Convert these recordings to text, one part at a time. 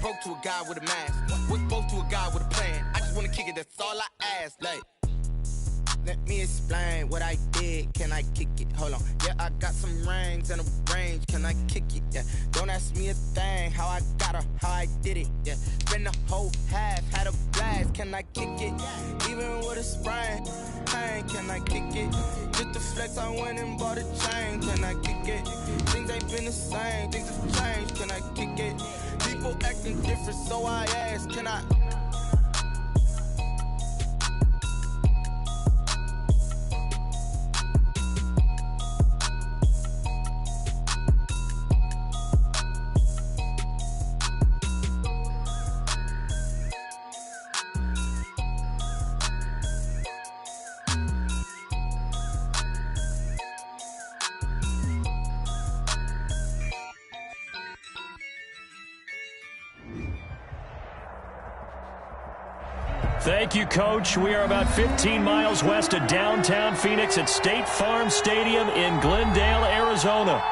broke to a guy with a mask. Was broke to a guy with a plan. I just wanna kick it, that's all I ask. Like, let me explain what I did. Can I kick it? Hold on. Yeah, I got some rings and a range. Can I kick it? Yeah. Don't ask me a thing. How I got her, how I did it. Yeah. Spend the whole half, had a blast. Can I kick it? Even with a sprain. Pain, can I kick it? Just the flex, I went and bought a chain. Can I kick it? Things ain't been the same. Things have changed. Can I kick it? People acting different, so I ask. Can I? Thank you, Coach. We are about 15 miles west of downtown Phoenix at State Farm Stadium in Glendale, Arizona.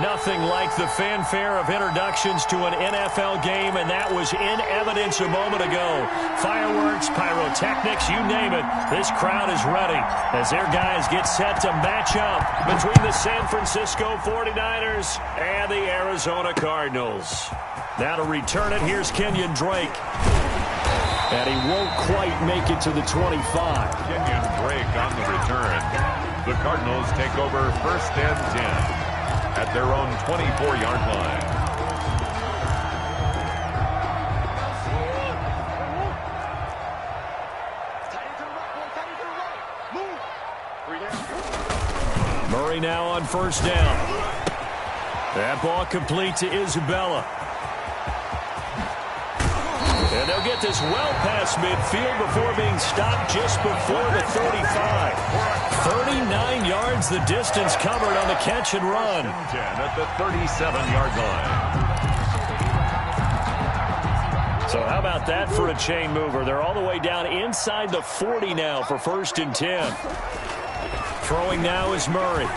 Nothing like the fanfare of introductions to an NFL game, and that was in evidence a moment ago. Fireworks, pyrotechnics, you name it. This crowd is ready as their guys get set to match up between the San Francisco 49ers and the Arizona Cardinals. Now to return it, here's Kenyon Drake. And he won't quite make it to the 25. Kenyon Drake on the return. The Cardinals take over 1st and 10 at their own 24-yard line. Murray now on 1st down. That ball complete to Isabella. And they'll get this well past midfield before being stopped just before the 35. 39 yards the distance covered on the catch and run. 10 at the 37-yard line. So how about that for a chain mover? They're all the way down inside the 40 now for 1st and 10. Throwing now is Murray.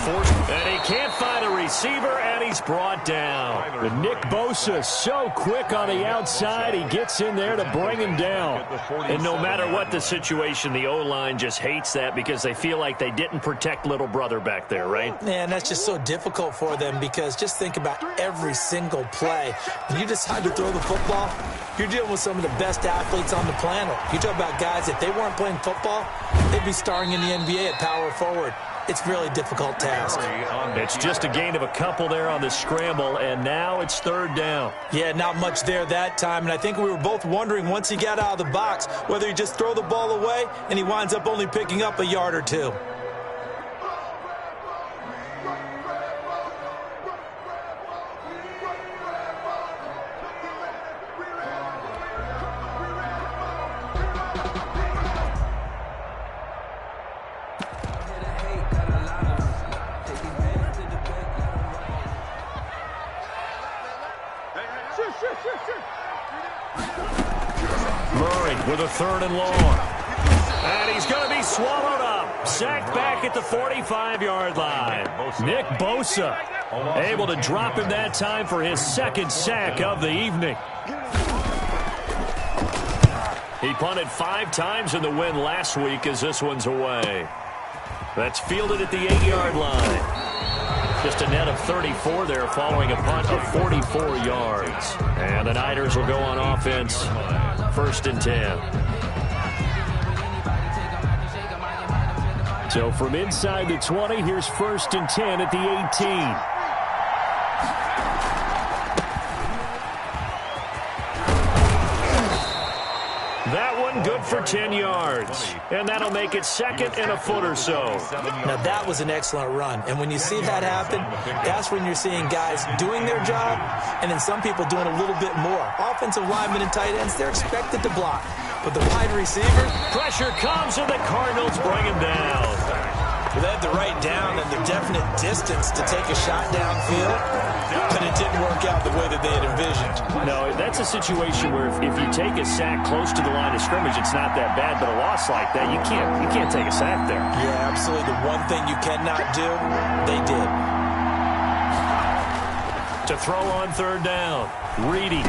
And he can't find a receiver, and he's brought down. But Nick Bosa, so quick on the outside, he gets in there to bring him down. And no matter what the situation, the O-line just hates that because they feel like they didn't protect little brother back there, right? Man, that's just so difficult for them because just think about every single play. When you decide to throw the football, you're dealing with some of the best athletes on the planet. You talk about guys, if they weren't playing football, they'd be starring in the NBA at power forward. It's a really difficult task. It's just a gain of a couple there on the scramble, and now it's 3rd down. Yeah, not much there that time, and I think we were both wondering once he got out of the box whether he just throw the ball away and he winds up only picking up a yard or two. Murray with a 3rd and long. And he's going to be swallowed up. Sacked back at the 45-yard line. Nick Bosa able to drop him that time for his 2nd sack of the evening. He punted 5 times in the win last week as this one's away. That's fielded at the 8-yard line. Just a net of 34 there following a punt of 44 yards. And the Niners will go on offense. 1st and 10. So from inside the 20, here's 1st and 10 at the 18. That one good for 10 yards. And that'll make it 2nd and a foot or so. Now that was an excellent run. And when you see that happen, that's when you're seeing guys doing their job and then some people doing a little bit more. Offensive linemen and tight ends, they're expected to block. But the wide receiver, pressure comes and the Cardinals bring him down. They had the right down and the definite distance to take a shot downfield, but it didn't work out the way that they had envisioned. No, that's a situation where if you take a sack close to the line of scrimmage, it's not that bad, but a loss like that, you can't take a sack there. Yeah, absolutely. The one thing you cannot do, they did. To throw on third down. Reedy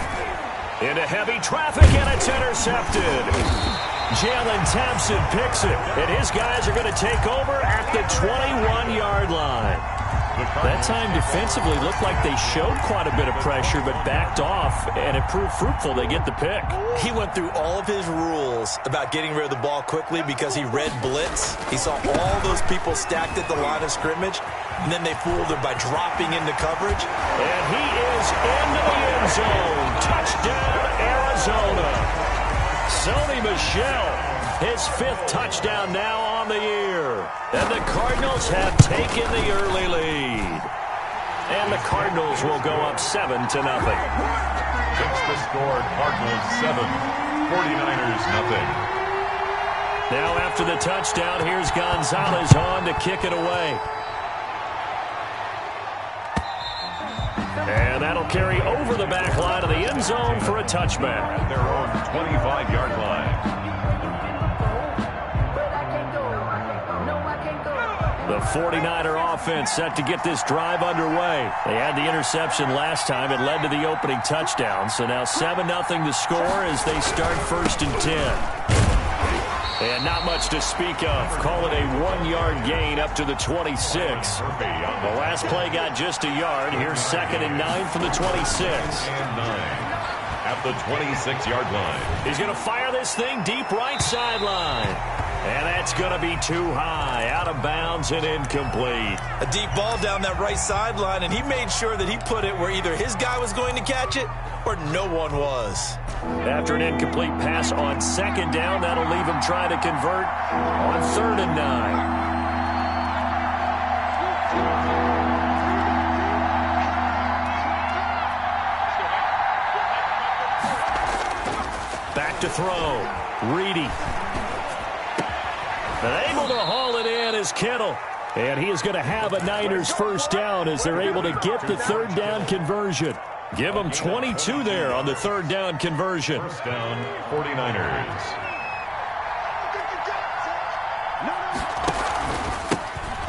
into heavy traffic, and it's intercepted. Jalen Thompson picks it, and his guys are going to take over at the 21-yard line. That time defensively looked like they showed quite a bit of pressure but backed off, and it proved fruitful. They get the pick. He went through all of his rules about getting rid of the ball quickly because he read blitz. He saw all those people stacked at the line of scrimmage, and then they fooled him by dropping into coverage. And he is into the end zone. Touchdown, Arizona. Sony Michel, his 5th touchdown now on the year. And the Cardinals have taken the early lead. And the Cardinals will go up 7-0. It's the score, Cardinals 7, 49ers nothing. Now after the touchdown, here's Gonzalez on to kick it away. And that'll carry over the back line of the end zone for a touchback. At their own 25-yard line. The 49er offense set to get this drive underway. They had the interception last time. It led to the opening touchdown. So now 7-0 the score as they start 1st and 10. And not much to speak of. Call it a 1-yard gain up to the 26. The last play got just a yard. Here's 2nd and 9 from the 26. And 9 at the 26-yard line. He's going to fire this thing deep right sideline. And that's going to be too high, out of bounds and incomplete. A deep ball down that right sideline, and he made sure that he put it where either his guy was going to catch it or no one was. After an incomplete pass on 2nd down, that'll leave him trying to convert on 3rd and 9. Back to throw. Reedy. And able to haul it in is Kittle. And he is going to have a Niners 1st down as they're able to get the 3rd down conversion. Give them 22 there on the 3rd down conversion. 1st down, 49ers.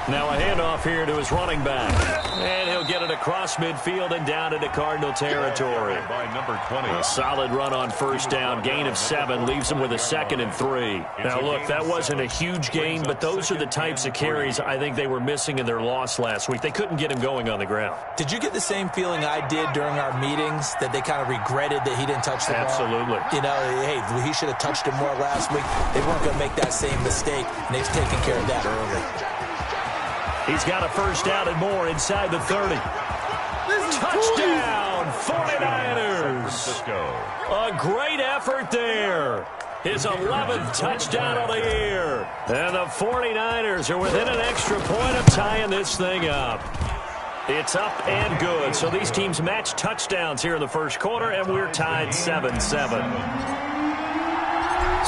Now a handoff here to his running back. And he'll get it across midfield and down into Cardinal territory. By number 20. A solid run on 1st down. Gain of 7 leaves him with a 2nd and 3. Now, look, that wasn't a huge gain, but those are the types of carries I think they were missing in their loss last week. They couldn't get him going on the ground. Did you get the same feeling I did during our meetings, that they kind of regretted that he didn't touch the ball? Absolutely. You know, hey, he should have touched it more last week. They weren't going to make that same mistake, and they've taken care of that early. He's got a 1st down and more inside the 30. Touchdown, 49ers. A great effort there. His 11th touchdown of the year. And the 49ers are within an extra point of tying this thing up. It's up and good. So these teams match touchdowns here in the 1st quarter, and we're tied 7-7.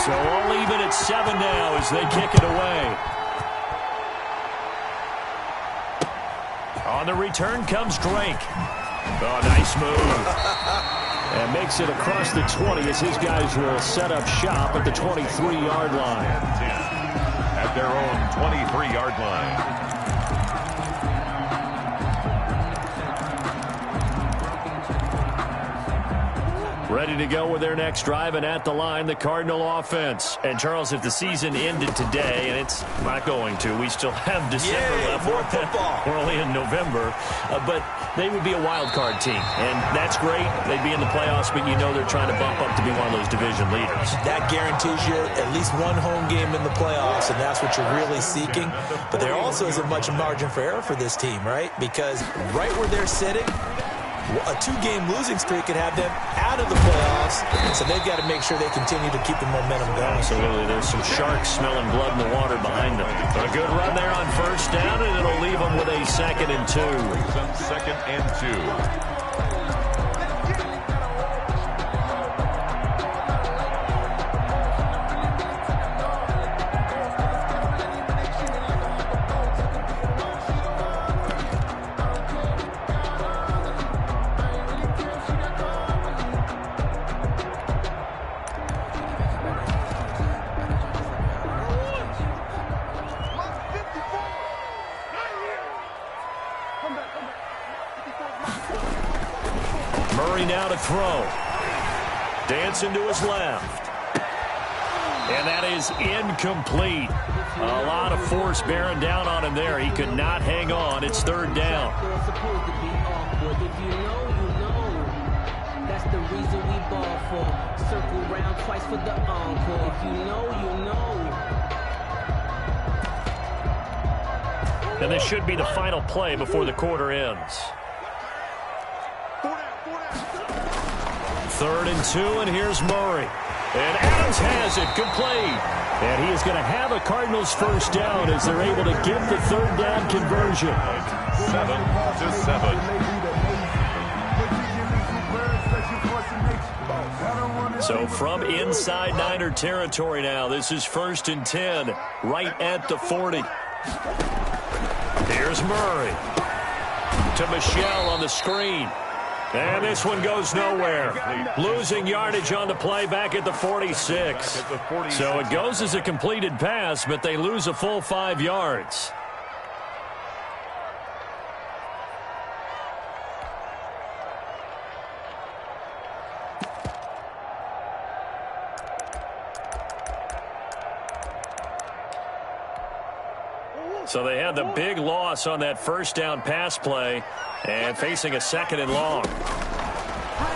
So all even at 7 now as they kick it away. On the return comes Drake. Oh, nice move. And makes it across the 20 as his guys will set up shop at the 23-yard line. At their own 23-yard line. Ready to go with their next drive, and at the line, the Cardinal offense. And, Charles, if the season ended today, and it's not going to, we still have December left. More football. We're only in November. But they would be a wild card team, and that's great. They'd be in the playoffs, but you know they're trying to bump up to be one of those division leaders. That guarantees you at least one home game in the playoffs, and that's what you're really seeking. But there also isn't much margin for error for this team, right? Because right where they're sitting, a 2-game losing streak could have them out of the playoffs, so they've got to make sure they continue to keep the momentum going. Absolutely. There's some sharks smelling blood in the water behind them. But a good run there on 1st down, and it'll leave them with a 2nd and 2. 2nd and 2. now to throw. Dancing to his left. And that is incomplete. A lot of force bearing down on him there. He could not hang on. It's third down. That's the reason we ball for. Circle round twice for the encore. If you know, you know. And this should be the final play before the quarter ends. 3rd and 2, and here's Murray. And Adams has it complete. And he is going to have a Cardinals first down as they're able to get the third down conversion. 7-7. So from inside Niner territory now, this is 1st and 10, right at the 40. Here's Murray to Michelle on the screen. And this one goes nowhere. Losing yardage on the play back at the 46. So it goes as a completed pass, but they lose a full 5 yards. So they had the big loss on that first down pass play and facing a 2nd and long.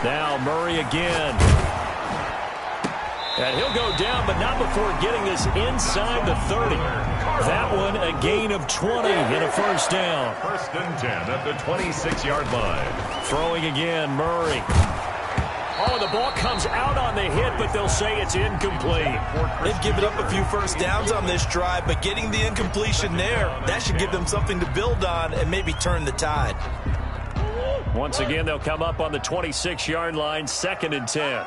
Now Murray again. And he'll go down, but not before getting this inside the 30. That one a gain of 20 and a first down. 1st and 10 at the 26-yard line. Throwing again, Murray. Oh, the ball comes out on the hit, but they'll say it's incomplete. They've given up a few first downs on this drive, but getting the incompletion there, that should give them something to build on and maybe turn the tide. Once again, they'll come up on the 26-yard line, 2nd and 10.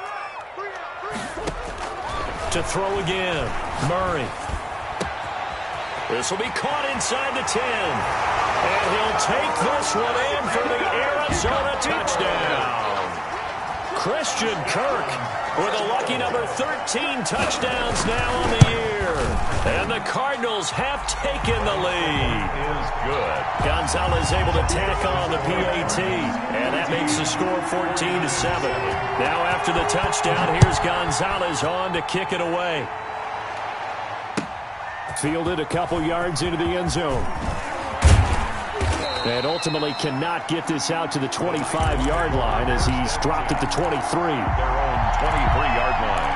To throw again, Murray. This will be caught inside the 10. And he'll take this one in for the Arizona touchdown. Christian Kirk with a lucky number 13 touchdowns now on the year. And the Cardinals have taken the lead. Is good. Gonzalez able to tack on the PAT. And that makes the score 14-7. Now after the touchdown, here's Gonzalez on to kick it away. Fielded a couple yards into the end zone. And ultimately cannot get this out to the 25-yard line as he's dropped at the 23. Their own 23-yard line.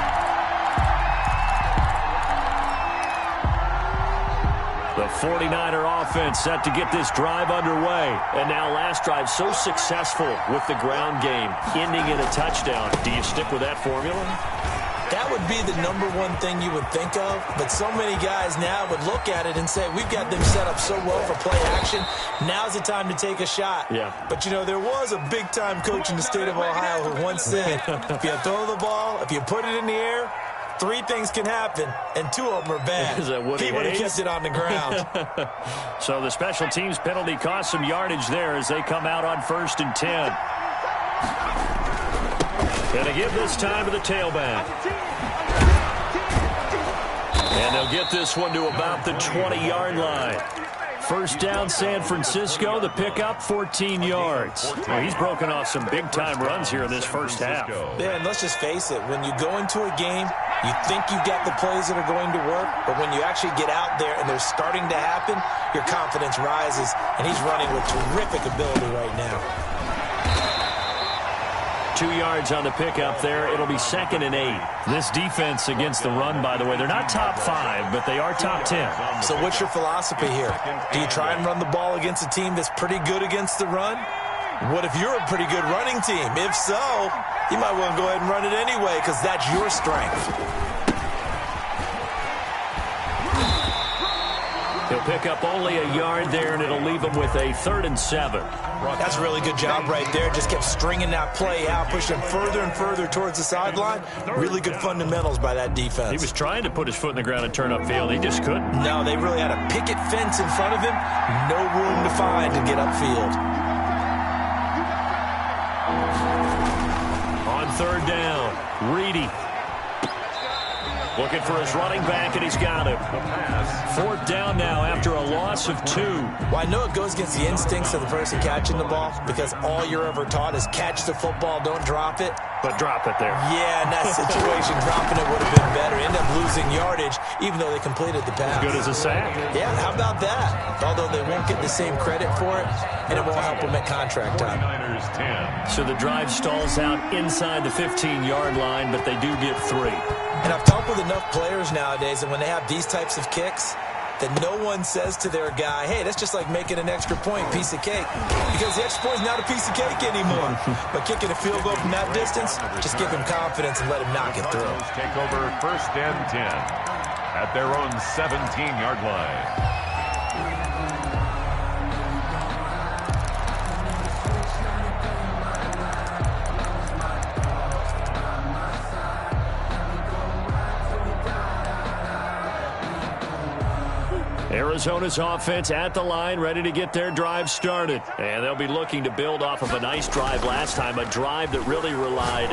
The 49er offense set to get this drive underway. And now last drive so successful with the ground game, ending in a touchdown. Do you stick with that formula? That would be the number one thing you would think of, but so many guys now would look at it and say, we've got them set up so well for play action. Now's the time to take a shot. Yeah. But, you know, there was a big-time coach in the state of Ohio who once said, if you throw the ball, if you put it in the air, 3 things can happen, and 2 of them are bad. Is that Woody he would have Hayes? kept it on the ground. So the special teams penalty cost some yardage there as they come out on 1st and 10. Going to give this time to the tailback. And they'll get this one to about the 20-yard line. First down, San Francisco. The pickup, 14 yards. Well, he's broken off some big-time runs here in this first half. Yeah, and let's just face it. When you go into a game, you think you've got the plays that are going to work, but when you actually get out there and they're starting to happen, your confidence rises, and he's running with terrific ability right now. 2 yards on the pickup there. It'll be 2nd and 8. This defense against the run, by the way, they're not top 5, but they are top 10. So what's your philosophy here? Do you try and run the ball against a team that's pretty good against the run? What if you're a pretty good running team? If so, you might want to go ahead and run it anyway because that's your strength. He'll pick up only a yard there, and it'll leave him with a 3rd and 7. That's a really good job right there. Just kept stringing that play out, pushing further and further towards the sideline. Really good fundamentals by that defense. He was trying to put his foot in the ground and turn upfield. He just couldn't. No, they really had a picket fence in front of him. No room to find to get upfield. On 3rd down, Reedy. Looking for his running back, and he's got him. Fourth down now after a loss of 2. Well, I know it goes against the instincts of the person catching the ball because all you're ever taught is catch the football, don't drop it. But drop it there. Yeah, in that situation, dropping it would have been better. End up losing yardage, even though they completed the pass. As good as a sack. Yeah, how about that? Although they won't get the same credit for it, and it won't help them at contract time. So the drive stalls out inside the 15-yard line, but they do get 3. And I've talked with enough players nowadays, and when they have these types of kicks, that no one says to their guy, hey, that's just like making an extra point, piece of cake. Because the extra point is not a piece of cake anymore. But kicking a field goal from that distance, just give him confidence and let him knock it through. Take over first and 10 at their own 17-yard line. Arizona's offense at the line, ready to get their drive started. And they'll be looking to build off of a nice drive last time, a drive that really relied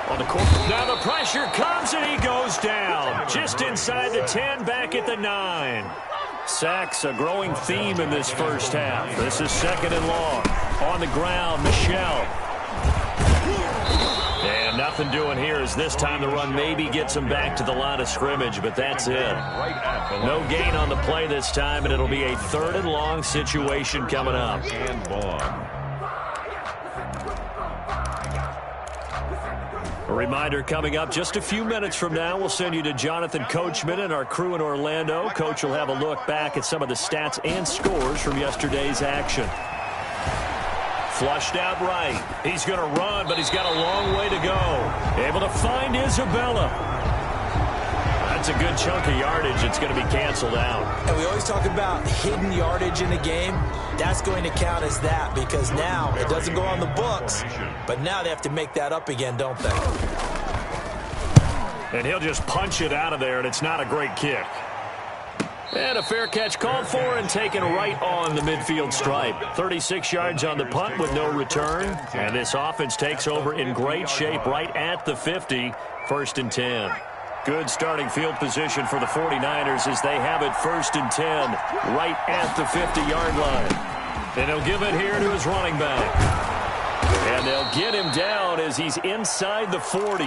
on the court. Now the pressure comes, and he goes down. Just inside the 10, back at the 9. Sacks, a growing theme in this first half. This is 2nd and long. On the ground, Michelle. And nothing doing here as this time the run maybe gets him back to the line of scrimmage, but that's it. No gain on the play this time, and it'll be a 3rd and long situation coming up. A reminder coming up just a few minutes from now, we'll send you to Jonathan Coachman and our crew in Orlando. Coach will have a look back at some of the stats and scores from yesterday's action. Flushed out right. He's going to run, but he's got a long way to go. Able to find Isabella. That's a good chunk of yardage. It's going to be canceled out. And we always talk about hidden yardage in a game. That's going to count as that because now it doesn't go on the books, but now they have to make that up again, don't they? And he'll just punch it out of there, and it's not a great kick. And a fair catch called for and taken right on the midfield stripe. 36 yards on the punt with no return. And this offense takes over in great shape right at the 50. 1st and 10. Good starting field position for the 49ers as they have it 1st and 10 right at the 50-yard line. And he'll give it here to his running back. And they'll get him down as he's inside the 40.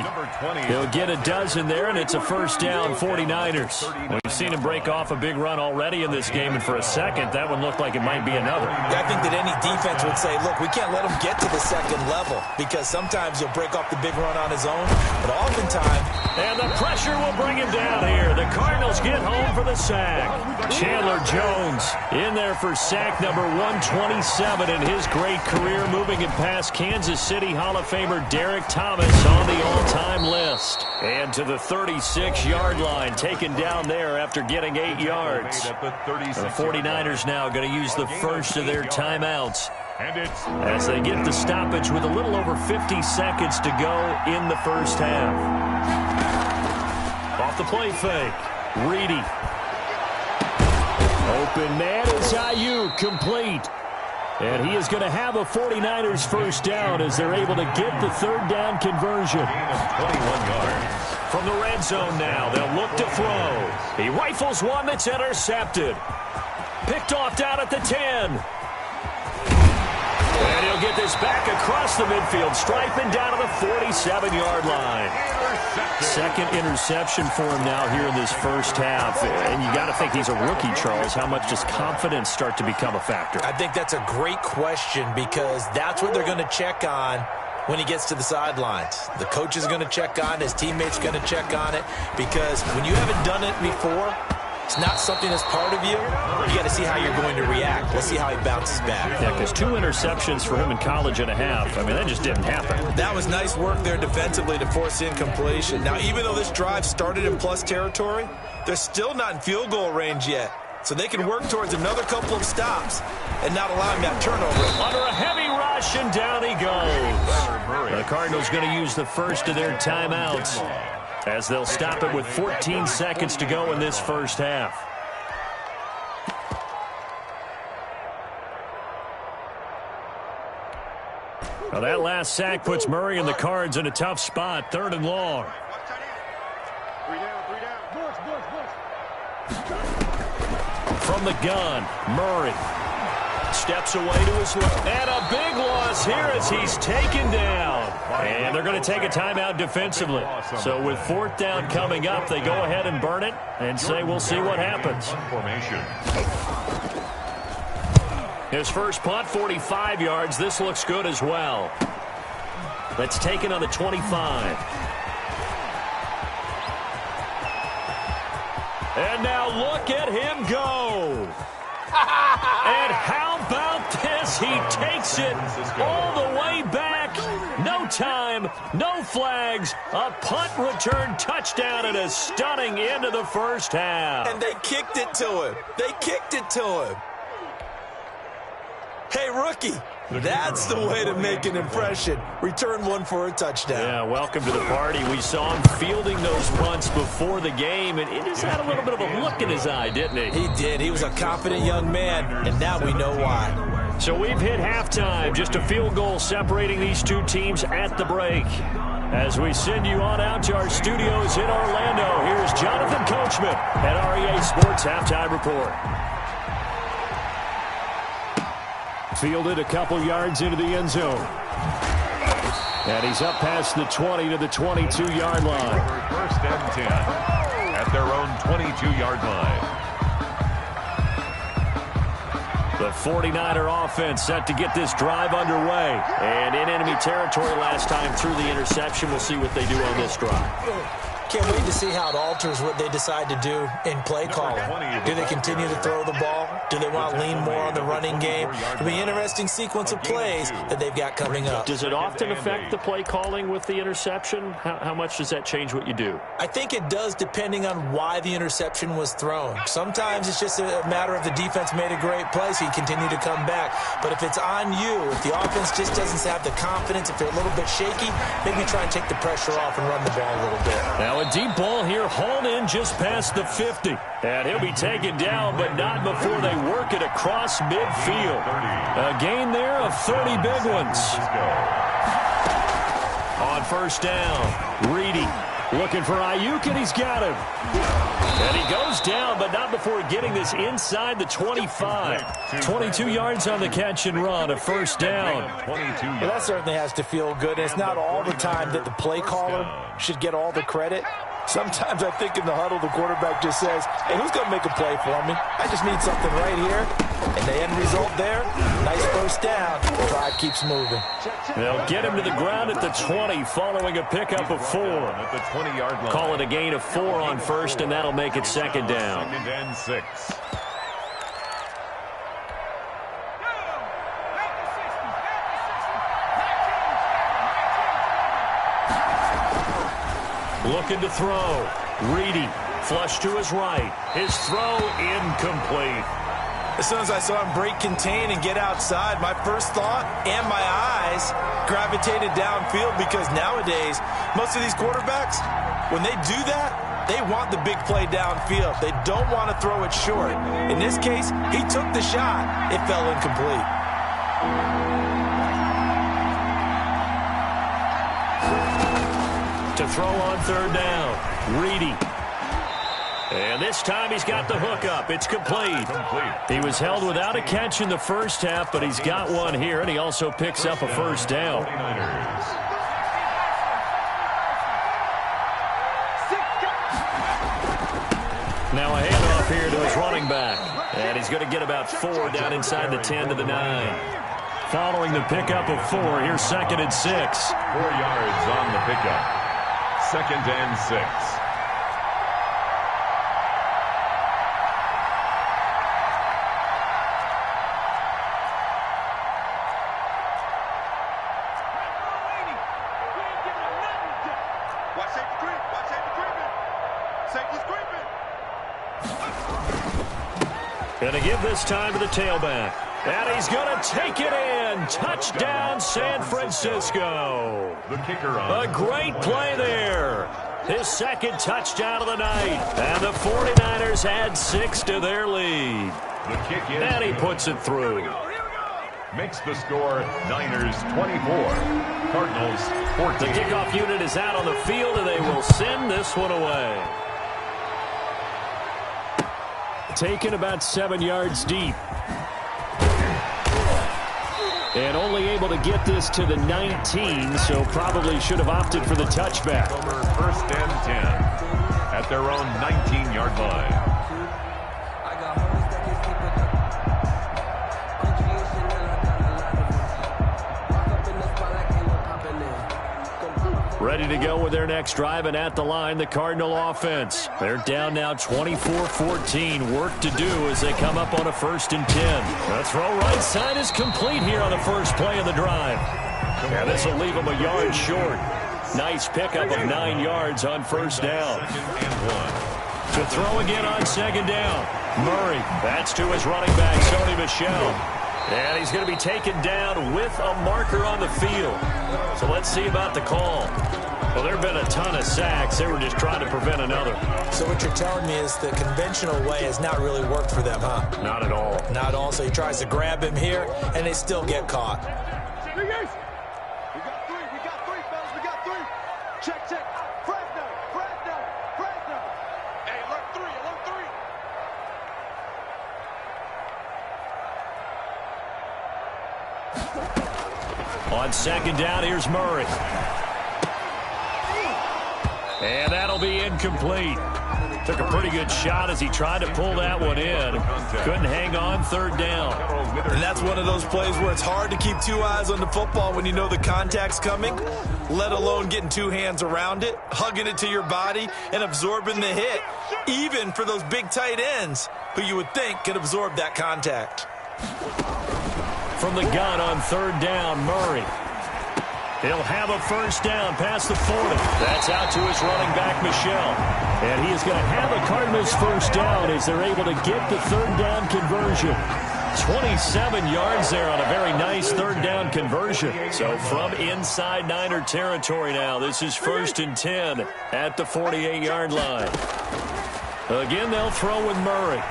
He'll get a dozen there, and it's a 1st down, 49ers. We've seen him break off a big run already in this game, and for a second, that one looked like it might be another. I think that any defense would say, look, we can't let him get to the 2nd level because sometimes he'll break off the big run on his own, but oftentimes... And the pressure will bring him down here. The Cardinals get home for the sack. Chandler Jones in there for sack number 127 in his great career, moving it past Kansas City Hall of Famer Derek Thomas on the all-time list. And to the 36-yard line, taken down there after getting 8 yards. The 49ers now going to use the first of their timeouts as they get the stoppage with a little over 50 seconds to go in the first half. Off the play fake, Reedy. Open man is Ayuk, complete. And he is going to have a 49ers 1st down as they're able to get the 3rd down conversion. 21 yards. From the red zone now, they'll look to throw. He rifles one that's intercepted. Picked off down at the 10. And he'll get this back across the midfield stripe and down to the 47-yard line. 2nd interception for him now here in this first half. And you got to think he's a rookie, Charles. How much does confidence start to become a factor? I think that's a great question because that's what they're going to check on when he gets to the sidelines. The coach is going to check on it. His teammates are going to check on it because when you haven't done it before, it's not something that's part of you. You got to see how you're going to react. Let's see how he bounces back. Yeah, because 2 interceptions for him in college and a half. I mean, that just didn't happen. That was nice work there defensively to force incompletion. Now, even though this drive started in plus territory, they're still not in field goal range yet. So they can work towards another couple of stops and not allowing that turnover. Under a heavy rush, and down he goes. The Cardinals going to use the first of their timeouts as they'll stop it with 14 seconds to go in this first half. Now that last sack puts Murray and the Cards in a tough spot, 3rd and long. from the gun. Murray steps away to his left. And a big loss here as he's taken down. And they're going to take a timeout defensively. So with fourth down coming up, they go ahead and burn it and say we'll see what happens. His first punt, 45 yards. This looks good as well. That's taken on the 25. And now look at him go. And how about this? He takes it all the way back. No time, no flags. A punt return touchdown and a stunning end of the first half. And they kicked it to him. They kicked it to him. Hey, rookie, that's the way to make an impression. Return one for a touchdown. Yeah, welcome to the party. We saw him fielding those punts before the game, and he just had a little bit of a look in his eye, didn't he? He did. He was a confident young man, and now we know why. So we've hit halftime. Just a field goal separating these two teams at the break. As we send you on out to our studios in Orlando, here's Jonathan Coachman at REA Sports Halftime Report. Fielded a couple yards into the end zone. And he's up past the 20 to the 22-yard line. First and 10 at their own 22-yard line. The 49er offense set to get this drive underway. And in enemy territory last time through the interception. We'll see what they do on this drive. Can't wait to see how it alters what they decide to do in play calling. Do they continue to throw the ball? Do they want to lean more on the running game? It'll be an interesting sequence of plays that they've got coming up. Does it often affect the play calling with the interception? How much does that change what you do? I think it does depending on why the interception was thrown. Sometimes it's just a matter of the defense made a great play, so you continue to come back. But if it's on you, if the offense just doesn't have the confidence, if they're a little bit shaky, maybe try and take the pressure off and run the ball a little bit. Now a deep ball here, hauled in just past the 50. And he'll be taken down, but not before they work it across midfield. A gain there of 30 big ones. On first down, Reedy looking for Ayuk, and he's got him. And he goes down, but not before getting this inside the 25. 22 yards on the catch and run, a first down. Well, that certainly has to feel good. And it's not all the time that the play caller should get all the credit. Sometimes I think in the huddle, the quarterback just says, hey, who's going to make a play for me? I just need something right here. And the end result there, nice first down. The drive keeps moving. They'll get him to the ground at the 20 following a pickup of 4. At the 20-yard line. Call it a gain of 4 on first, and that'll make it second down. Second and 6. Looking to throw. Reedy, flush to his right. His throw incomplete. As soon as I saw him break contain and get outside, my first thought and my eyes gravitated downfield, because nowadays, most of these quarterbacks, when they do that, they want the big play downfield. They don't want to throw it short. In this case, he took the shot. It fell incomplete. To throw on third down, Reedy. And this time he's got the hook up. It's complete. He was held without a catch in the first half, but he's got one here, and he also picks up a first down. Now a handoff here to his running back. And he's going to get about 4 down inside the 10 to the 9. Following the pickup of 4, here's second and 6. 4 yards on the pickup. Second and 6. Going to give this time to the tailback. And he's going to take it in. Touchdown, San Francisco. The kicker on. A great play there. His second touchdown of the night. And the 49ers add 6 to their lead. The kick is. And he puts it through. Makes the score Niners 24. Cardinals 14. The kickoff unit is out on the field, and they will send this one away. taken about 7 yards deep. And only able to get this to the 19, so probably should have opted for the touchback. Over first and 10 at their own 19-yard line. Ready to go with their next drive, and at the line, the Cardinal offense. They're down now 24-14. Work to do as they come up on a 1st and 10. The throw right side is complete here on the first play of the drive. And this will leave them a yard short. Nice pickup of 9 yards on first down. To throw again on 2nd down. Murray, that's to his running back, Sony Michel. And he's going to be taken down with a marker on the field. So let's see about the call. Well, there have been a ton of sacks. They were just trying to prevent another. So what you're telling me is the conventional way has not really worked for them, huh? Not at all. Not at all. So he tries to grab him here, and they still get caught. We got three, fellas. We got three. Check. Fresno. Hey, alert three. On 2nd down, here's Murray. And that'll be incomplete. Took a pretty good shot as he tried to pull that one in. Couldn't hang on 3rd down. And that's one of those plays where it's hard to keep 2 eyes on the football when you know the contact's coming, let alone getting 2 hands around it, hugging it to your body, and absorbing the hit, even for those big tight ends who you would think could absorb that contact. From the gun on 3rd down, Murray. He'll have a 1st down past the 40. That's out to his running back, Michel. And he is going to have a Cardinals 1st down as they're able to get the 3rd down conversion. 27 yards there on a very nice 3rd down conversion. So from inside Niner territory now, this is 1st and 10 at the 48-yard line. Again, they'll throw with Murray.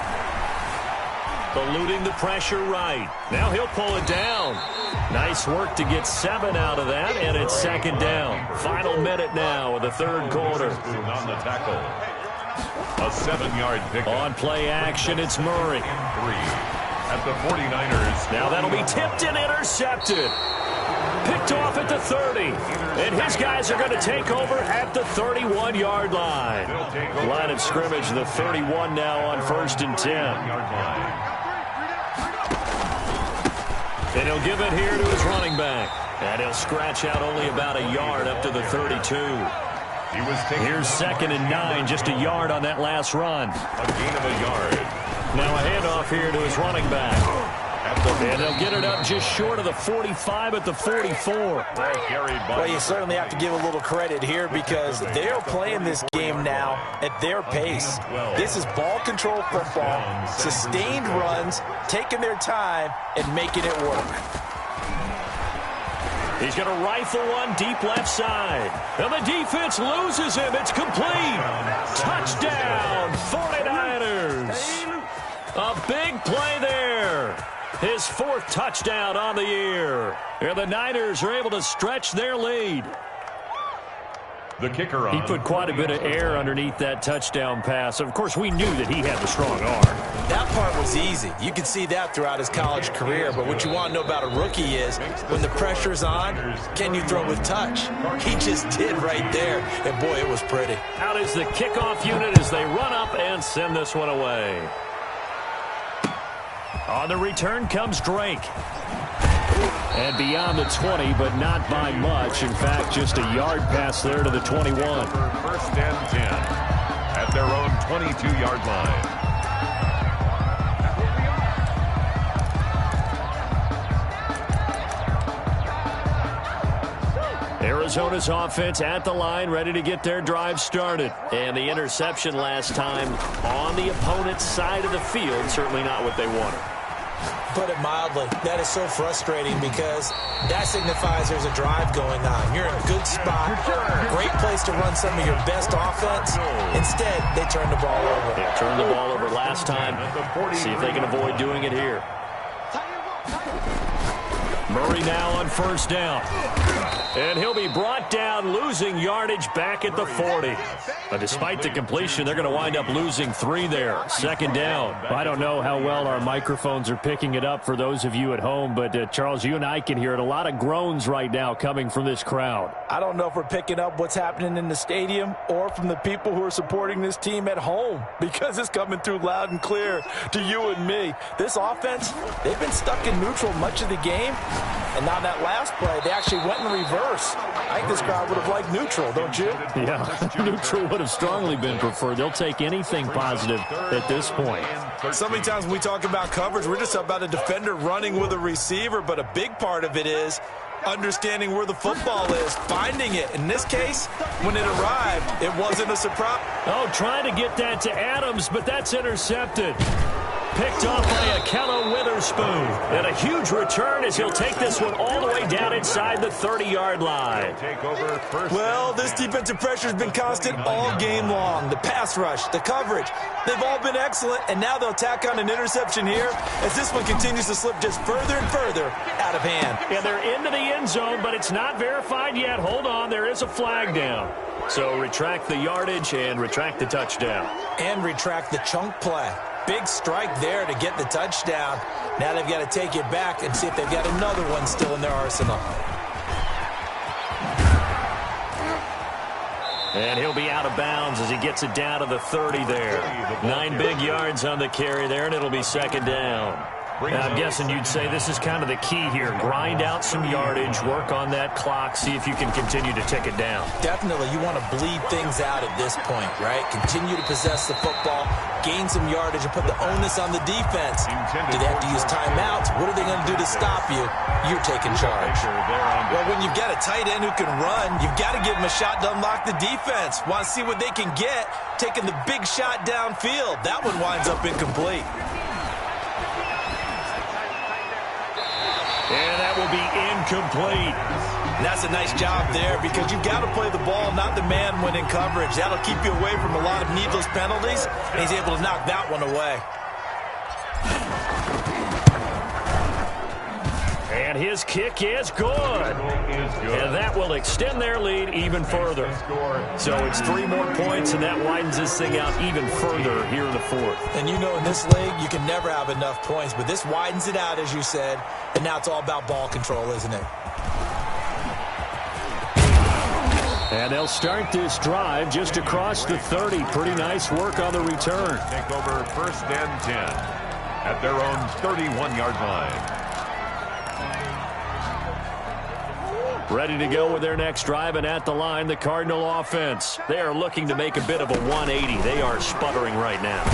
Eluding the pressure right. Now he'll pull it down. Nice work to get 7 out of that, and it's 2nd down. Final minute now of the 3rd quarter. On the tackle. A 7-yard pick. On play action, it's Murray. 3 at the 49ers. Now that'll be tipped and intercepted. Picked off at the 30. And his guys are going to take over at the 31-yard line. Line of scrimmage, the 31 now on 1st and 10. And he'll give it here to his running back. And he'll scratch out only about a yard up to the 32. Here's 2nd and 9, just a yard on that last run. A gain of a yard. Now a handoff here to his running back. And they'll get it up just short of the 45 at the 44. Well, you certainly have to give a little credit here because they're playing this game now at their pace. This is ball control football, sustained runs, taking their time, and making it work. He's going to rifle one deep left side. And the defense loses him. It's complete. Touchdown, 49ers. A big play there. His 4th touchdown on the year. And the Niners are able to stretch their lead. The kicker on. He put quite a bit of air underneath that touchdown pass. Of course, we knew that he had the strong arm. That part was easy. You could see that throughout his college career. But what you want to know about a rookie is when the pressure's on, can you throw with touch? He just did right there. And, boy, it was pretty. Out is the kickoff unit as they run up and send this one away. On the return comes Drake. And beyond the 20, but not by much. In fact, just a yard pass there to the 21. 1st and 10 at their own 22-yard line. Arizona's offense at the line, ready to get their drive started. And the interception last time on the opponent's side of the field, certainly not what they wanted. Put it mildly, that is so frustrating because that signifies there's a drive going on. You're in a good spot, great place to run some of your best offense. Instead, they turn the ball over. They turned the ball over last time. See if they can avoid doing it here. Murray now on 1st down. And he'll be brought down, losing yardage back at the 40. But despite the completion, they're going to wind up losing 3 there. Second down. I don't know how well our microphones are picking it up for those of you at home, but Charles, you and I can hear it. A lot of groans right now coming from this crowd. I don't know if we're picking up what's happening in the stadium or from the people who are supporting this team at home, because it's coming through loud and clear to you and me. This offense, they've been stuck in neutral much of the game, and now that last play, they actually went in reverse. I think this crowd would have liked neutral, don't you? Yeah, neutral would have strongly been preferred. They'll take anything positive at this point. So many times when we talk about coverage, we're just about a defender running with a receiver, but a big part of it is understanding where the football is, finding it. In this case, when it arrived, it wasn't a surprise. Oh, trying to get that to Adams, but that's intercepted. Picked off by Akello Witherspoon. And a huge return as he'll take this one all the way down inside the 30-yard line. Well, this defensive pressure has been constant all game long. The pass rush, the coverage, they've all been excellent, and now they'll tack on an interception here as this one continues to slip just further and further out of hand. Yeah, they're into the end zone, but it's not verified yet. Hold on, there is a flag down. So retract the yardage and retract the touchdown. And retract the chunk play. Big strike there to get the touchdown. Now they've got to take it back and see if they've got another one still in their arsenal. And he'll be out of bounds as he gets it down to the 30 there. 9 big yards on the carry there, and it'll be second down. Now, I'm guessing you'd say this is kind of the key here. Grind out some yardage, work on that clock, see if you can continue to tick it down. Definitely. You want to bleed things out at this point, right? Continue to possess the football, gain some yardage, and put the onus on the defense. Do they have to use timeouts? What are they going to do to stop you? You're taking charge. Well, when you've got a tight end who can run, you've got to give him a shot to unlock the defense. Want to see what they can get, taking the big shot downfield. That one winds up incomplete. And that will be incomplete. And that's a nice job there because you've got to play the ball, not the man when in coverage. That'll keep you away from a lot of needless penalties, and he's able to knock that one away. And his kick is good. And that will extend their lead even further. So it's 3 more points, and that widens this thing out even further here in the 4th. And you know in this league, you can never have enough points, but this widens it out, as you said, and now it's all about ball control, isn't it? And they'll start this drive just across the 30. Pretty nice work on the return. Take over 1st and 10 at their own 31-yard line. Ready to go with their next drive, and at the line, the Cardinal offense. They are looking to make a bit of a 180. They are sputtering right now.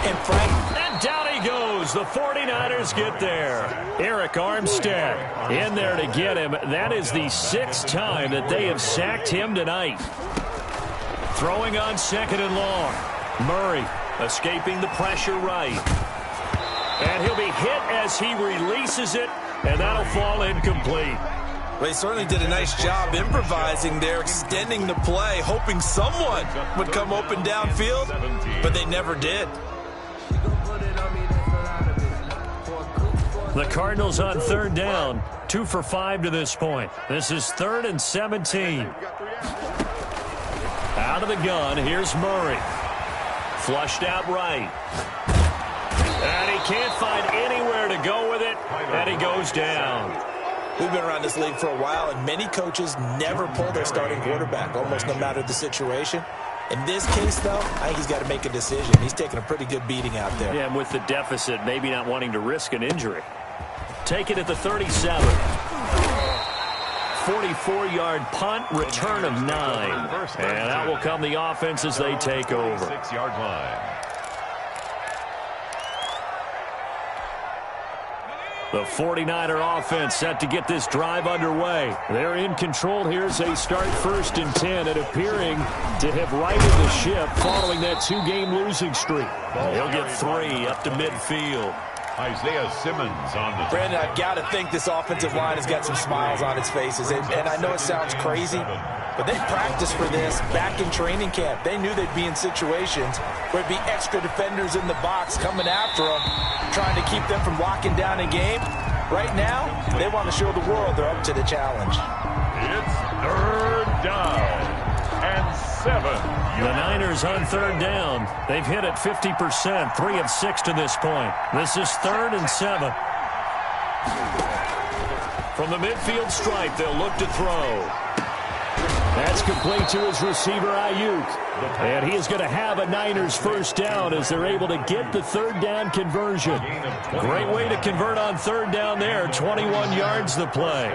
And Frank. And down he goes. The 49ers get there. Eric Armstead in there to get him. That is the 6th time that they have sacked him tonight. Throwing on 2nd and long. Murray escaping the pressure right. And he'll be hit as he releases it, and that'll fall incomplete. Well, he certainly did a nice job improvising there, extending the play, hoping someone would come open downfield, but they never did. The Cardinals on 3rd down, 2 for 5 to this point. This is 3rd and 17. Out of the gun, here's Murray. Flushed out right. And he can't find anywhere to go with it, and he goes down. We've been around this league for a while, and many coaches never pull their starting quarterback, almost no matter the situation. In this case, though, I think he's got to make a decision. He's taking a pretty good beating out there. Yeah, and with the deficit, maybe not wanting to risk an injury. Take it at the 37. 44-yard punt, return of 9. And that will come the offense as they take over. 6-yard line. The 49er offense set to get this drive underway. They're in control here as they start 1st and 10 and appearing to have righted the ship following that 2-game losing streak. He'll get 3 up to midfield. Isaiah Simmons on the... Brandon, I've got to think this offensive line has got some smiles on its faces. And I know it sounds crazy, but they practiced for this back in training camp. They knew they'd be in situations where it'd be extra defenders in the box coming after them, trying to keep them from locking down a game. Right now, they want to show the world they're up to the challenge. It's third down and 7. The Niners on third down. They've hit it 50%, 3 of 6 to this point. This is 3rd and 7. From the midfield stripe, they'll look to throw. That's complete to his receiver, Ayuk. And he is going to have a Niners first down as they're able to get the third down conversion. Great way to convert on third down there. 21 yards the play.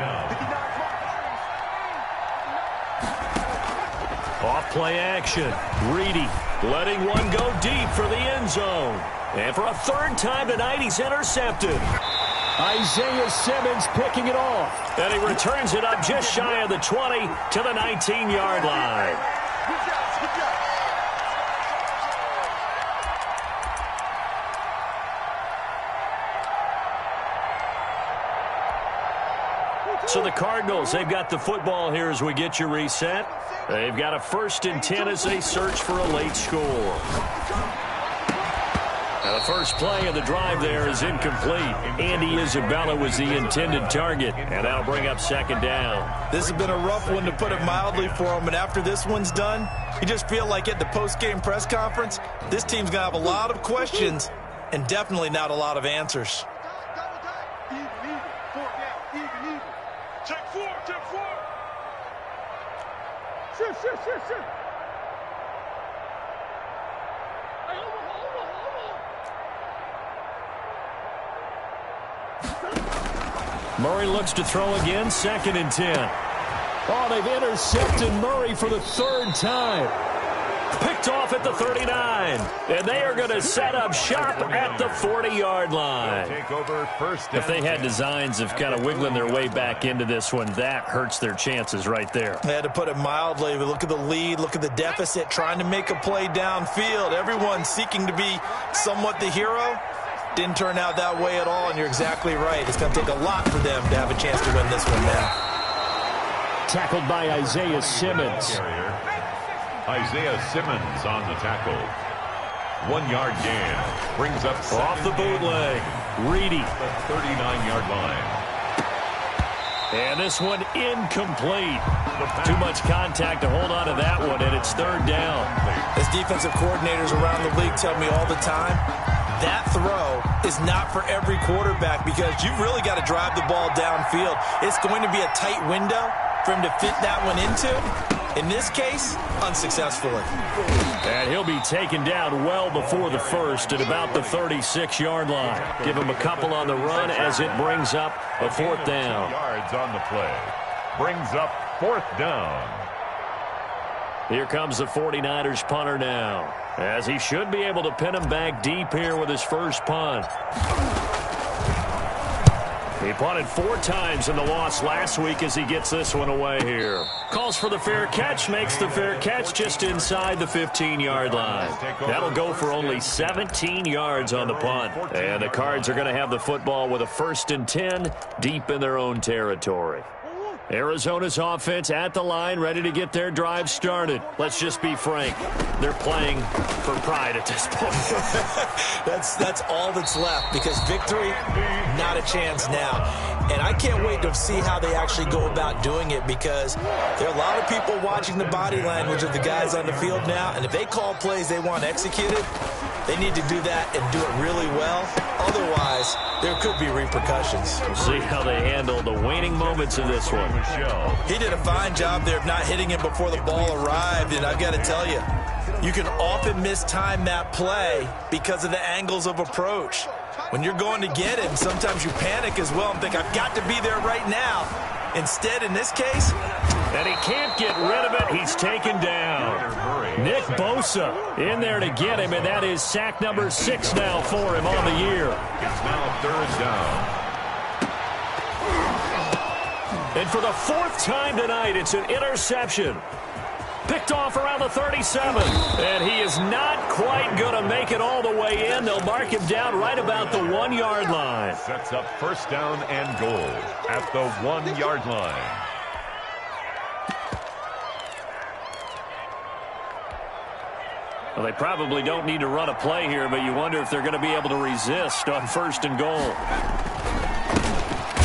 Off play action. Reedy letting one go deep for the end zone. And for a third time tonight, he's intercepted. Isaiah Simmons picking it off. And he returns it up just shy of the 20 to the 19-yard line. So the Cardinals, they've got the football here as we get you reset. They've got a 1st and 10 as they search for a late score. Now the first play of the drive there is incomplete. Andy Isabella was the intended target, and that'll bring up 2nd down. This has been a rough one, to put it mildly, for him. And after this one's done, you just feel like at the post-game press conference, this team's going to have a lot of questions and definitely not a lot of answers. Check 4. Sure. Murray looks to throw again, 2nd and 10. Oh, they've intercepted Murray for the 3rd time. Picked off at the 39. And they are going to set up shop at the 40-yard line. Take over first. If they had designs of kind of wiggling their way back into this one, that hurts their chances right there. I had to put it mildly. Look at the lead, look at the deficit, trying to make a play downfield. Everyone seeking to be somewhat the hero. Didn't turn out that way at all, and you're exactly right. It's going to take a lot for them to have a chance to win this one now. Tackled by Isaiah Simmons. Isaiah Simmons on the tackle. 1-yard gain. Brings up off the bootleg. Reedy. The 39-yard line. And this one incomplete. Too much contact to hold on to that one, and it's 3rd down. As defensive coordinators around the league tell me all the time, that throw is not for every quarterback because you've really got to drive the ball downfield. It's going to be a tight window for him to fit that one into. In this case, unsuccessfully. And he'll be taken down well before the 1st at about the 36-yard line. Give him a couple on the run as it brings up a 4th down. Yards on the play. Brings up 4th down. Here comes the 49ers punter now, as he should be able to pin him back deep here with his first punt. He punted 4 times in the loss last week as he gets this one away here. Calls for the fair catch, makes the fair catch just inside the 15-yard line. That'll go for only 17 yards on the punt. And the Cards are going to have the football with a 1st and 10 deep in their own territory. Arizona's offense at the line, ready to get their drive started. Let's just be frank. They're playing for pride at this point. That's all that's left, because victory, not a chance now. And I can't wait to see how they actually go about doing it, because there are a lot of people watching the body language of the guys on the field now, and if they call plays they want executed, they need to do that and do it really well. Otherwise, there could be repercussions. We'll see how they handle the waning moments of this one. He did a fine job there of not hitting him before the ball arrived, and I've got to tell you, you can often mistime that play because of the angles of approach. When you're going to get him, sometimes you panic as well and think, I've got to be there right now. Instead, in this case, and he can't get rid of it. He's taken down. Nick Bosa in there to get him, and that is sack number 6 now for him on the year. It's now 3rd down. And for the 4th time tonight, it's an interception. Picked off around the 37. And he is not quite going to make it all the way in. They'll mark him down right about the 1-yard line. Sets up 1st down and goal at the 1-yard line. Well, they probably don't need to run a play here, but you wonder if they're going to be able to resist on 1st and goal.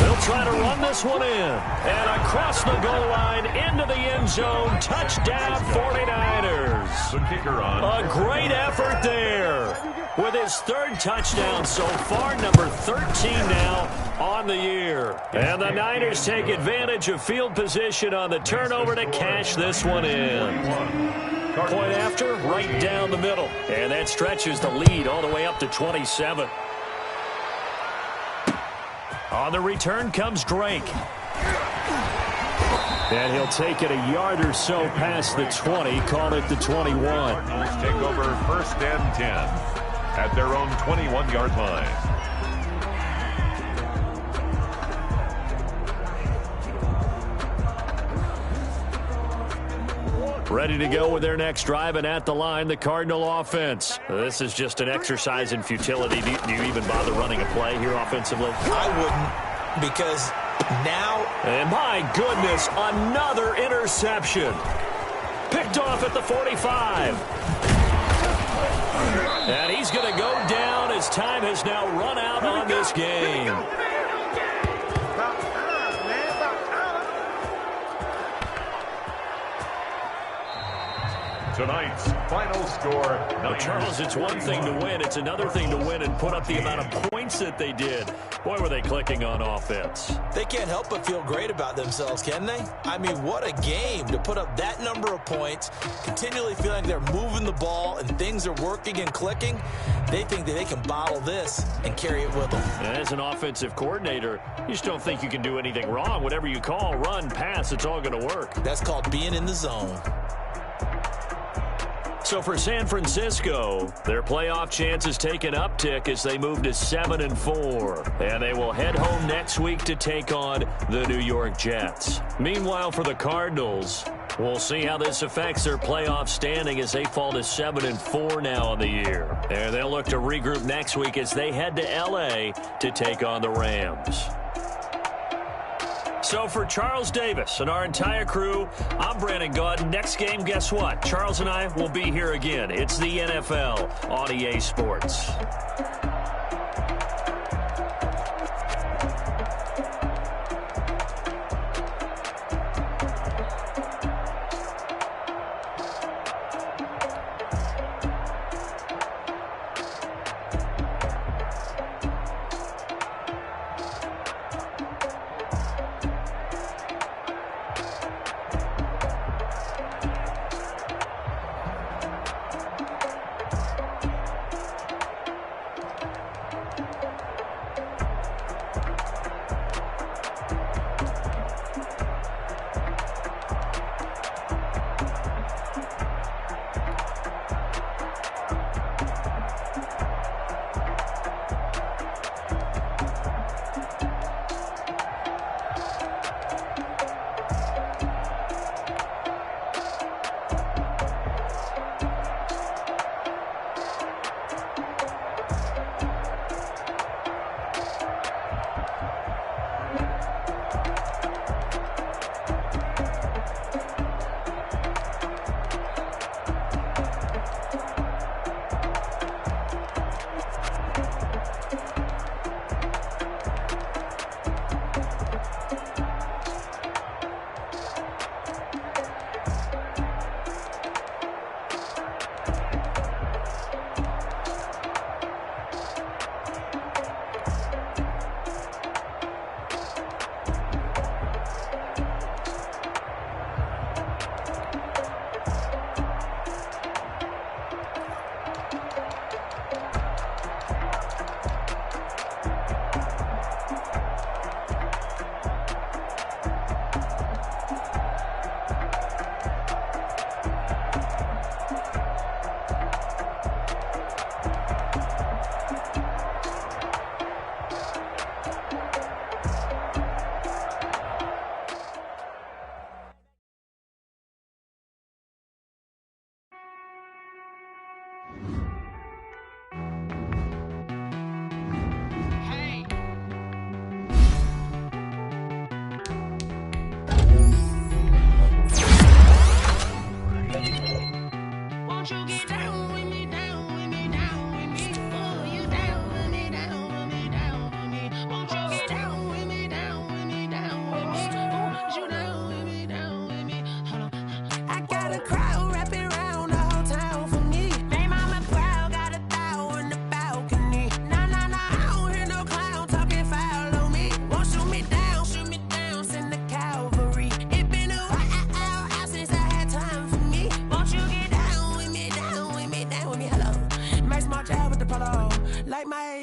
They'll try to run this one in. And across the goal line into the end zone. Touchdown 49ers. The kicker on. A great effort there. With his third touchdown so far, number 13 now on the year. And the Niners take advantage of field position on the turnover to cash this one in. Point after, right down the middle. And that stretches the lead all the way up to 27. On the return comes Drake. And he'll take it a yard or so past the 20, call it the 21. Cardinals take over 1st and 10 at their own 21-yard line. Ready to go with their next drive, and at the line, the Cardinal offense. This is just an exercise in futility. Do you even bother running a play here offensively? I wouldn't, because now... And my goodness, another interception. Picked off at the 45. And he's going to go down as time has now run out on this game. Tonight's final score. Now, Charles, it's one thing to win. It's another thing to win and put up the amount of points that they did. Boy, were they clicking on offense. They can't help but feel great about themselves, can they? I mean, what a game to put up that number of points, continually feeling they're moving the ball and things are working and clicking. They think that they can bottle this and carry it with them. And as an offensive coordinator, you just don't think you can do anything wrong. Whatever you call, run, pass, it's all going to work. That's called being in the zone. So for San Francisco, their playoff chances take an uptick as they move to 7-4. And they will head home next week to take on the New York Jets. Meanwhile, for the Cardinals, we'll see how this affects their playoff standing as they fall to 7-4 now on the year. And they'll look to regroup next week as they head to L.A. to take on the Rams. So for Charles Davis and our entire crew, I'm Brandon Gaudin. Next game, guess what? Charles and I will be here again. It's the NFL on EA Sports.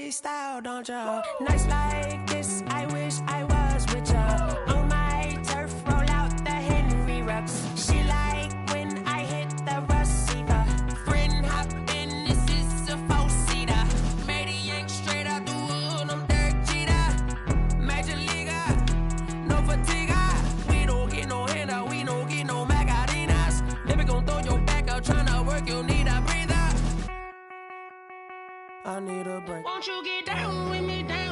Body style, don't ya? Nights like this, I wish I was with ya. On my turf, roll out the Henry Rux. She like when I hit the receiver. Friend hop in, this is a four-seater. Made a yank straight out the wood, I'm Derek Jeter. Major leaguer, no fatigue. We don't get no handout, we don't get no Macarinas. Never gon' throw your back out, tryna work, you need a breather. I need a break. Won't you get down with me, down?